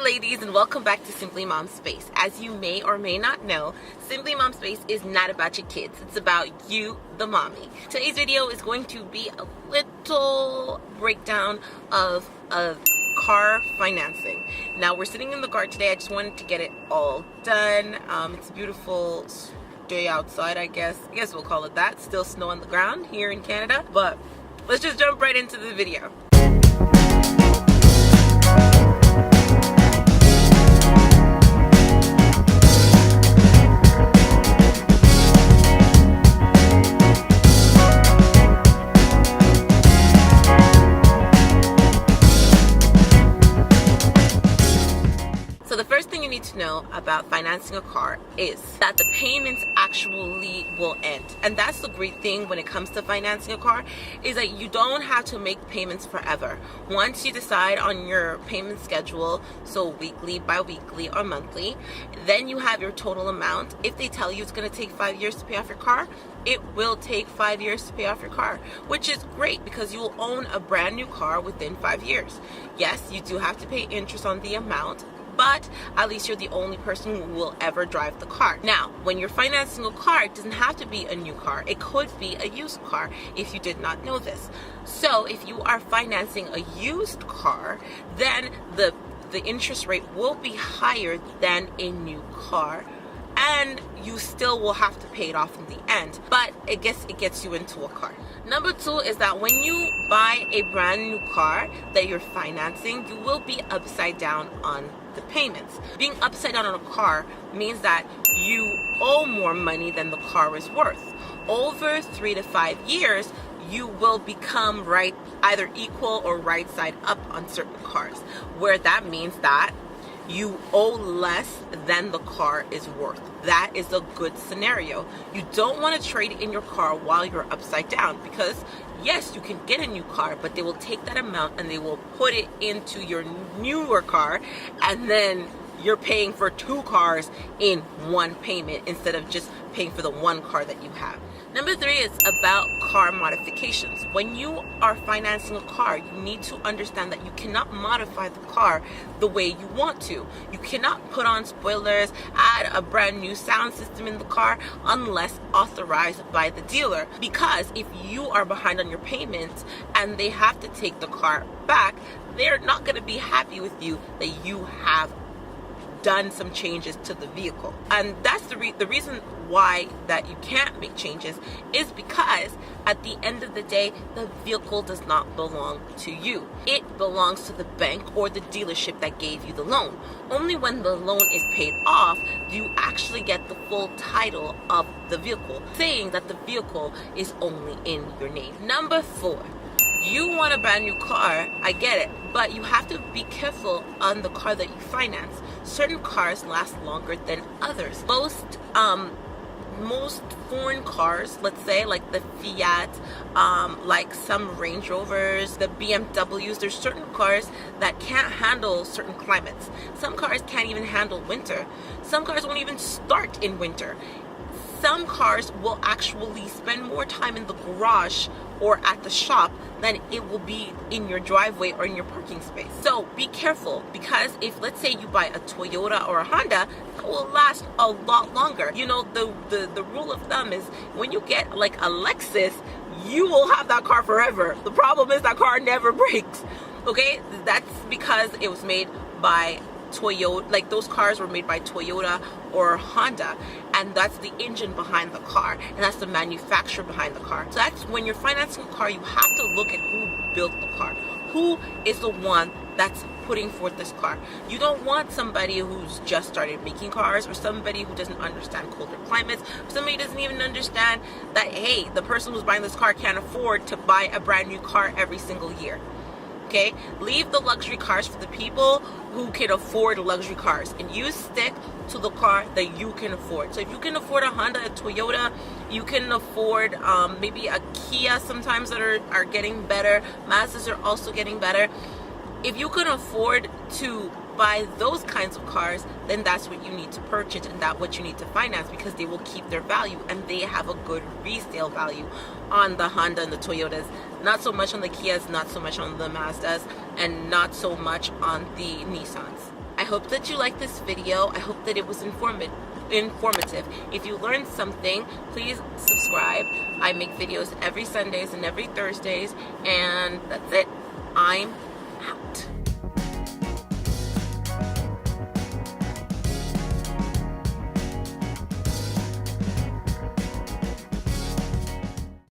ladies, and welcome back to Simply Mom Space. As you may or may not know, Simply Mom Space is not about your kids. It's about you, the mommy. Today's video is going to be a little breakdown of car financing. Now, we're sitting in the car today. I just wanted to get it all done. It's a beautiful day outside, I guess we'll call it that. Still snow on the ground here in Canada, but let's just jump right into the video. So the first thing you need to know about financing a car is that the payments actually will end. And that's the great thing when it comes to financing a car, is that you don't have to make payments forever. Once you decide on your payment schedule, so weekly, bi-weekly, or monthly, then you have your total amount. If they tell you it's going to take 5 years to pay off your car, it will take 5 years to pay off your car, which is great because you will own a brand new car within 5 years. Yes, you do have to pay interest on the amount, but at least you're the only person who will ever drive the car. Now, when you're financing a car, it doesn't have to be a new car. It could be a used car if you did not know this. So if you are financing a used car, then the interest rate will be higher than a new car, and you still will have to pay it off in the end, but it gets you into a car. Number two is that when you buy a brand new car that you're financing, you will be upside down on the payments. Being upside down on a car means that you owe more money than the car is worth. Over 3 to 5 years, you will become either equal or right side up on certain cars, where that means that you owe less than the car is worth. That is a good scenario. You don't want to trade in your car while you're upside down, because yes, you can get a new car, but they will take that amount and they will put it into your newer car, and then you're paying for 2 cars in one payment instead of just paying for the one car that you have. Number 3 is about car modifications. When you are financing a car, you need to understand that you cannot modify the car the way you want to. You cannot put on spoilers, add a brand new sound system in the car unless authorized by the dealer. Because if you are behind on your payments and they have to take the car back, they're not going to be happy with you that you have done some changes to the vehicle. And that's the reason why that you can't make changes, is because at the end of the day, the vehicle does not belong to you. It belongs to the bank or the dealership that gave you the loan. Only when the loan is paid off do you actually get the full title of the vehicle, saying that the vehicle is only in your name. Number 4, you want a brand new car, I get it, but you have to be careful on the car that you finance. Certain cars last longer than others. Most foreign cars, let's say, like the Fiat, like some Range Rovers, the BMWs, there's certain cars that can't handle certain climates. Some cars can't even handle winter. Some cars won't even start in winter. Some cars will actually spend more time in the garage or at the shop than it will be in your driveway or in your parking space. So be careful, because if, let's say, you buy a Toyota or a Honda, that will last a lot longer. You know, the rule of thumb is when you get like a Lexus, you will have that car forever. The problem is that car never breaks. Okay, that's because it was made by Toyota. Like, those cars were made by Toyota or Honda, and that's the engine behind the car, and that's the manufacturer behind the car. So that's when you're financing a car, you have to look at who built the car. Who is the one that's putting forth this car? You don't want somebody who's just started making cars, or somebody who doesn't understand colder climates, or somebody who doesn't even understand that, hey, the person who's buying this car can't afford to buy a brand new car every single year. Okay, leave the luxury cars for the people who can afford luxury cars, and you stick to the car that you can afford. So if you can afford a Honda, a Toyota, you can afford maybe a Kia sometimes that are getting better. Mazdas are also getting better. If you can afford to buy those kinds of cars, then that's what you need to purchase and that's what you need to finance, because they will keep their value and they have a good resale value on the Honda and the Toyotas. Not so much on the Kias, not so much on the Mazdas, and not so much on the Nissans. I hope that you liked this video. I hope that it was informative. If you learned something, please subscribe. I make videos every Sundays and every Thursdays, and that's it. I'm out.